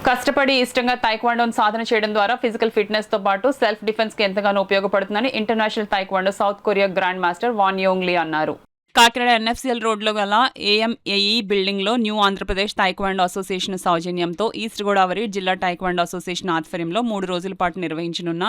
కష్టపడి ఇష్టంగా తైక్వాండోను సాధన చేయడం ద్వారా ఫిజికల్ ఫిట్నెస్ తో పాటు సెల్ఫ్ డిఫెన్స్ కి ఎంతగానో ఉపయోగపడుతుందని international taekwondo south Korea grand master Won Yong Lee అన్నారు. కాకినాడ ఎన్ఎఫ్సిఎల్ రోడ్లో గల ఏఎంఏఈ బిల్డింగ్లో న్యూ ఆంధ్రప్రదేశ్ తైక్వాండో అసోసియేషన్ సౌజన్యంతో ఈస్ట్ గోదావరి జిల్లా తైక్వాండో అసోసియేషన్ ఆధ్వర్యంలో 3 రోజుల పాటు నిర్వహించనున్న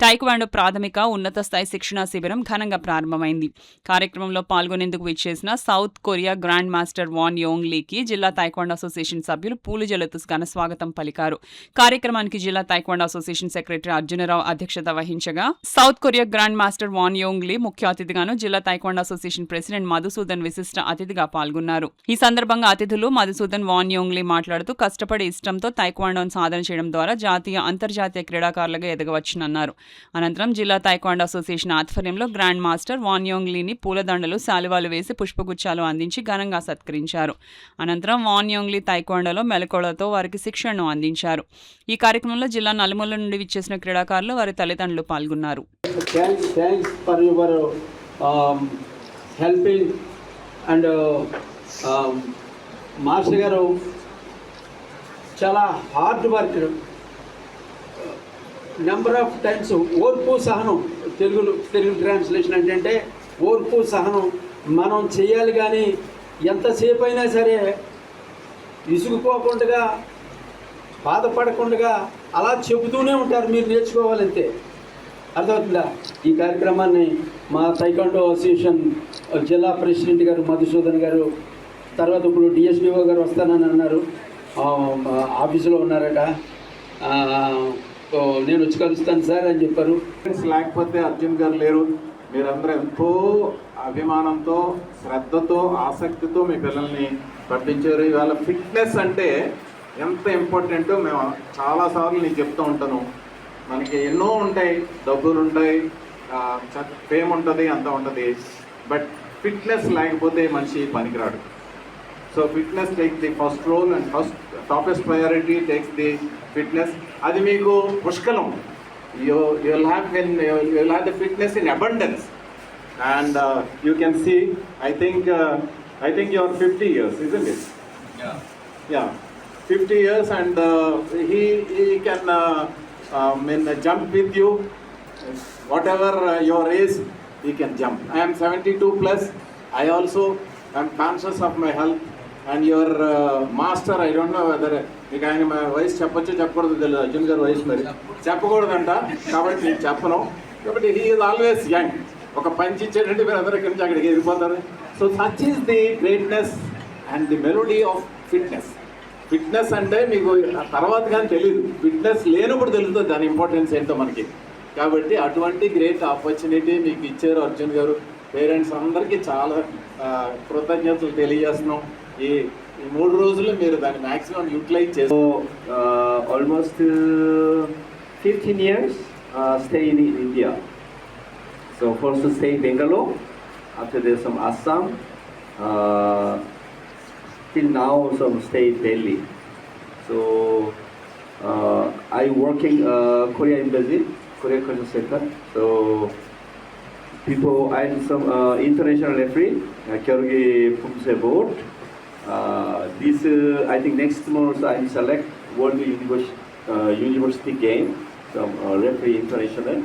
తైక్వాండో ప్రాథమిక ఉన్నత స్థాయి శిక్షణా శిబిరం ఘనంగా ప్రారంభమైంది. కార్యక్రమంలో పాల్గొనేందుకు విచ్చేసిన South Korea grand master Won Yong లీకి జిల్లా తైక్వాండో అసోసియేషన్ సభ్యులు పూలుజల్లుతూ ఘన స్వాగతం పలికారు. కార్యక్రమానికి జిల్లా తైక్వాండో అసోసియేషన్ సెక్రటరీ అర్జునరావు అధ్యక్షత వహించగా South Korea grand master Won Yong Lee ముఖ్య అతిథిగాను జిల్లా తైక్వాండో అసోసియేషన్ ప్రెసిడెంట్ మధుసూదన్ విశిష్ట అతిథిగా పాల్గొన్నారు. ఈ సందర్భంగా అతిథులు మధుసూదన్ వాన్ యోంగ్ లీ మాట్లాడుతూ కష్టపడి ఇష్టంతో తైక్వాండోను సాధన చేయడం ద్వారా జాతీయ అంతర్జాతీయ క్రీడాకారులుగా ఎదగవచ్చునన్నారు. అనంతరం జిల్లా తైక్వాండో అసోసియేషన్ ఆధ్వర్యంలో గ్రాండ్ మాస్టర్ వాన్ యోంగ్ లీని పూలదండలు శాలువాలు వేసి పుష్పగుచ్చాలు అందించి ఘనంగా సత్కరించారు. అనంతరం వాన్ యోంగ్ లీ తైక్వాండోలో మెలకువలతో వారికి శిక్షణను అందించారు. ఈ కార్యక్రమంలో జిల్లా నలుమూల నుండి విచ్చేసిన క్రీడాకారులు వారి తల్లిదండ్రులు పాల్గొన్నారు. helping and మాస్టర్ గారు చాలా hard work, number of times ఓర్పు సహనం, తెలుగు ట్రాన్స్లేషన్ ఏంటంటే ఓర్పు సహనం మనం చేయాలి. కానీ ఎంతసేపు అయినా సరే విసుగుపోకుండా బాధపడకుండా అలా చెబుతూనే ఉంటారు. మీరు నేర్చుకోవాలంతే, అర్థమవుతుందా? ఈ కార్యక్రమాన్ని మా తైక్వాండో అసోసియేషన్ జిల్లా ప్రెసిడెంట్ గారు మధుసూదన్ గారు, తర్వాత ఇప్పుడు డిఎస్డిఓ గారు వస్తానని అన్నారు, ఆఫీసులో ఉన్నారట. నేను వచ్చి కలుస్తాను సార్ అని చెప్పారు. లేకపోతే అర్జున్ గారు లేరు. మీరందరూ ఎంతో అభిమానంతో, శ్రద్ధతో, ఆసక్తితో మీ పిల్లల్ని పంపించారు. ఇవాళ ఫిట్నెస్ అంటే ఎంత ఇంపార్టెంటో మేము చాలాసార్లు నేను చెప్తూ ఉంటాను. మనకి ఎన్నో ఉంటాయి, డబ్బులు ఉంటాయి, ఫేమ్ ఉంటుంది, అంత ఉంటుంది. బట్ ఫిట్నెస్ లేకపోతే మనిషి పనికిరాడు. So fitness takes the first role and first toppest priority takes the fitness. అది మీకు పుష్కలం. you'll have the fitness in abundance. And you can see, I think you're 50 years, isn't it? Yeah, 50 years, and he can jump with you. Whatever your age, he can jump. I am 72 plus. I also am conscious of my health. And your master, I don't know whether మీకు ఆయన వయసు చెప్పొచ్చు చెప్పకూడదు తెలియదు. అర్జున్ గారు వయసు మరి చెప్పకూడదంట, కాబట్టి నేను చెప్పను. కాబట్టి హీ ఈజ్ ఆల్వేస్ యంగ్. ఒక పంచి ఇచ్చేటంటే మీరు అందరూ ఇక్కడి నుంచి అక్కడికి వెళ్ళిపోతారు. So such is the greatness and the melody of fitness. Fitness అంటే మీకు తర్వాత కానీ తెలియదు, ఫిట్నెస్ లేనప్పుడు తెలుస్తుంది దాని ఇంపార్టెన్స్ ఏంటో మనకి. కాబట్టి అటువంటి గ్రేట్ ఆపర్చునిటీ మీకు ఇచ్చారు అర్జున్ గారు. పేరెంట్స్ అందరికీ చాలా కృతజ్ఞతలు తెలియజేస్తున్నాం. ఈ 3 రోజులు మీరు దాన్ని మ్యాక్సిమం యూటిలైజ్ చేస్తారు. Almost 15 years staying in India. So first stay Bangalore, after that some Assam, till now some stay Delhi. So I working Korea Embassy, Korea Culture Center. So I'm some international referee, Kyogi Pumse Board. This I think next month I select World University game, some referee international.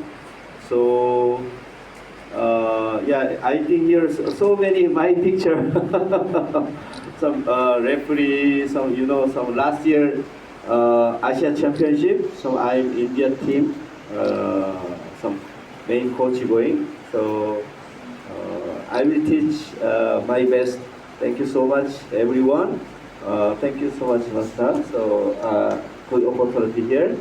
So yeah, I think here so many my picture. Some referee, some some last year Asia Championship. So I'm India team, some main coach going. So I will teach my best. Thank you so much, everyone. Thank you so much, Master. So good opportunity here.